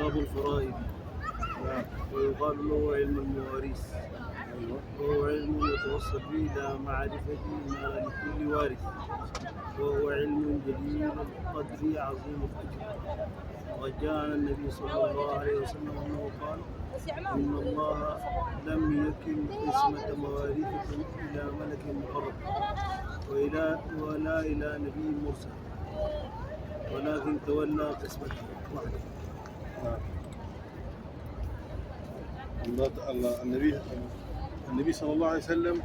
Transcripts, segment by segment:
باب الفرائض. ويقال له علم المواريث. وهو علم يتوصل به إلى معرفة ما لكل وارث، وهو علم جليل القدر عظيم الأجر. وقد جاء عن النبي صلى الله عليه وسلم أنه قال: إن الله لم يكن قسمة مواريثكم إلى ملك مقرب ولا إلى نبي مرسل، ولكن تولى قسمته وحده. النبي صلى الله عليه وسلم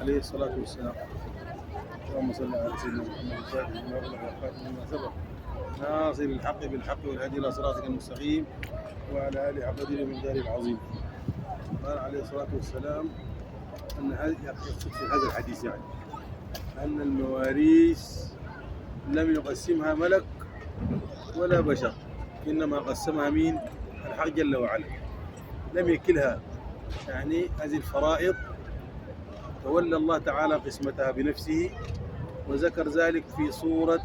عليه الصلاة والسلام، اللهم صل على سيدنا محمد ناصر الحق بالحق والهدي إلى صراطك المستقيم وعلى آله حق قدره من داره العظيم. قال عليه الصلاة والسلام أن يقصد في هذا الحديث يعني أن المواريث لم يقسمها ملك ولا بشر، إنما قسمها مين؟ الحق جل وعلا. لم يكلها، يعني هذه الفرائض تولى الله تعالى قسمتها بنفسه، وذكر ذلك في سورة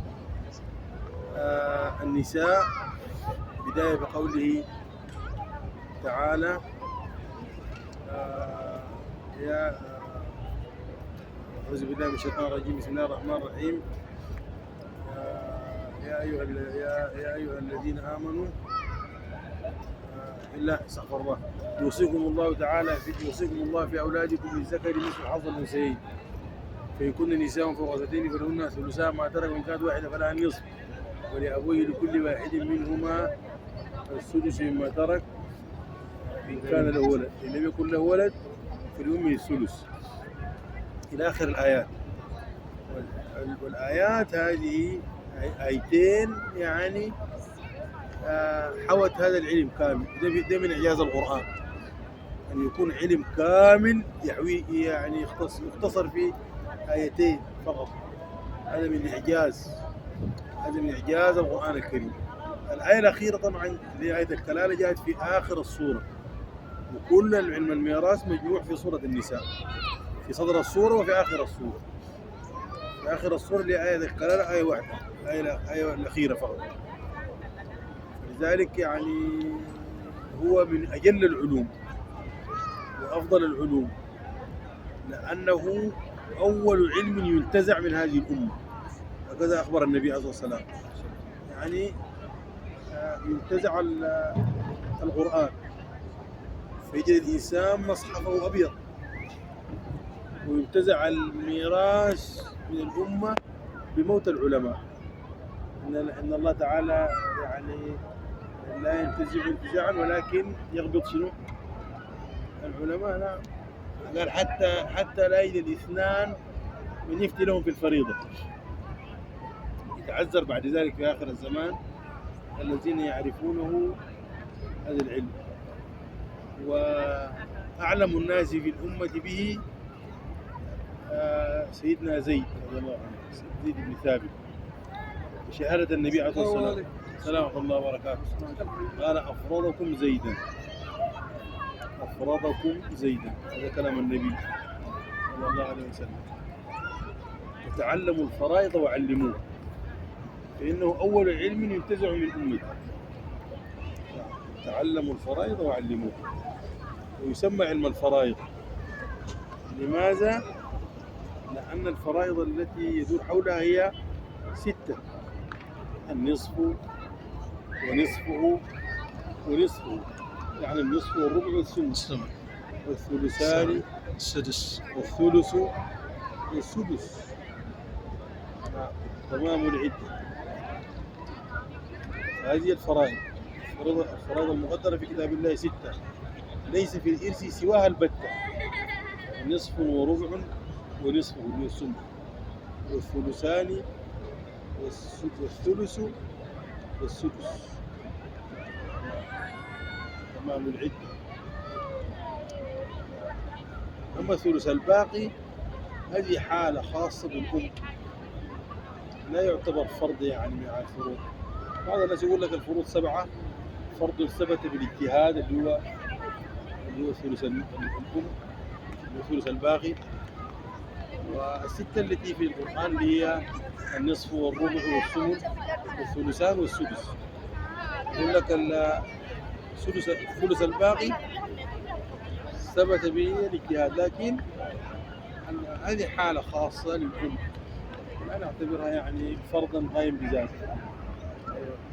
النساء بداية بقوله تعالى: يا أعوذ بالله من الشيطان الرجيم، بسم الله الرحمن الرحيم. يا أيها الذين آمنوا إلا استغفر الله، يوصيكم الله في أولادكم للذكر مثل حظ الأنثيين، فإن كن نساء فوق اثنتين فلهن ثلثا ما ترك، وإن كانت واحدة فلها النصف، ولأبويه لكل واحد منهما السدس مما ترك إن كان له ولد، إن لم يكن له ولد فلأمه الثلث إلى آخر الآيات. والآيات هذه آيتين يعني حوت هذا العلم كامل. ده من إعجاز القرآن، أن يكون علم كامل يحوي يعني يختصر في آيتين فقط. هذا من إعجاز القرآن الكريم. الآية الأخيرة طبعا اللي آية الكلالة جاءت في آخر السورة، وكل علم الميراث مجموع في سورة النساء، في صدر السورة وفي آخر السورة. في آخر السورة اللي آية الكلالة آية واحدة، آية الأخيرة فقط. لذلك يعني هو من أجل العلوم وأفضل العلوم، لأنه أول علم ينتزع من هذه الأمة، هكذا أخبر النبي عليه الصلاة والسلام. يعني ينتزع القرآن فيجد الإنسان مصحفه أبيض، وينتزع الميراث من الأمة بموت العلماء. إن الله تعالى يعني لا ينتزع انتزاعا ولكن يغبط شنو؟ العلماء. نعم، قال حتى لا يجد الاثنان من يفتي لهم في الفريضة. يتعذر بعد ذلك في آخر الزمان الذين يعرفونه هذا العلم. وأعلم الناس في الأمة به سيدنا زيد رضي الله عنه، زيد بن ثابت، بشهادة النبي عليه الصلاة والسلام سلامة الله وبركاته، قال: أفرضكم زيدا، هذا كلام النبي صلى الله عليه وسلم. تعلموا الفرائض وعلموه، فإنه أول علم ينتزع من أمته. تعلموا الفرائض وعلموه، ويسمى علم الفرائض. لماذا؟ لأن الفرائض التي يدور حولها هي 6: النصف ونصفه، يعني النصف والربع والثلث والثلثان والثلث والسدس. تمام العدة. هذه الفرائض المقدرة في كتاب الله 6، ليس في الإرث سواها البتة: نصف وربع ونصفه والثلث والثلثان والثلث والسدس. تمام العدة. أما الثلث الباقي هذه حالة خاصة بالأم، لا يعتبر فرض يعني مع الفروض. بعض الناس يقول لك الفروض 7، فرض ثبت بالاجتهاد اللي هو ثلث الأم، الثلث الباقي. والستة التي في القرآن اللي هي النصف والربع والثمن والثلثان والسدس. يقول لك الثلث الباقي ثبت به الاجتهاد، لكن هذه حالة خاصة للأم، لا نعتبرها يعني فرضا قائم بذاته،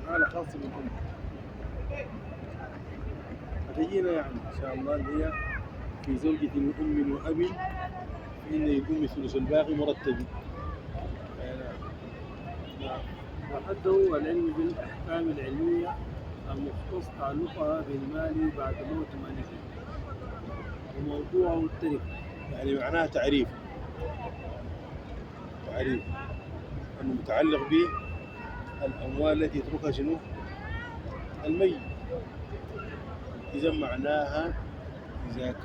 حالة خاصة بالأم. هتجينا يعني إن شاء الله اللي هي في زوجة وأم وأب فإن يكون ثلث الباقي مرتب. نعم. وحده العلم بالأحكام العلمية المختص تعلقها بالمال بعد موت مالكه وموضوعه التركة. يعني معناها تعريف أنه متعلق بالأموال التي يتركها شنو؟ الميت. إذا معناها إذا كان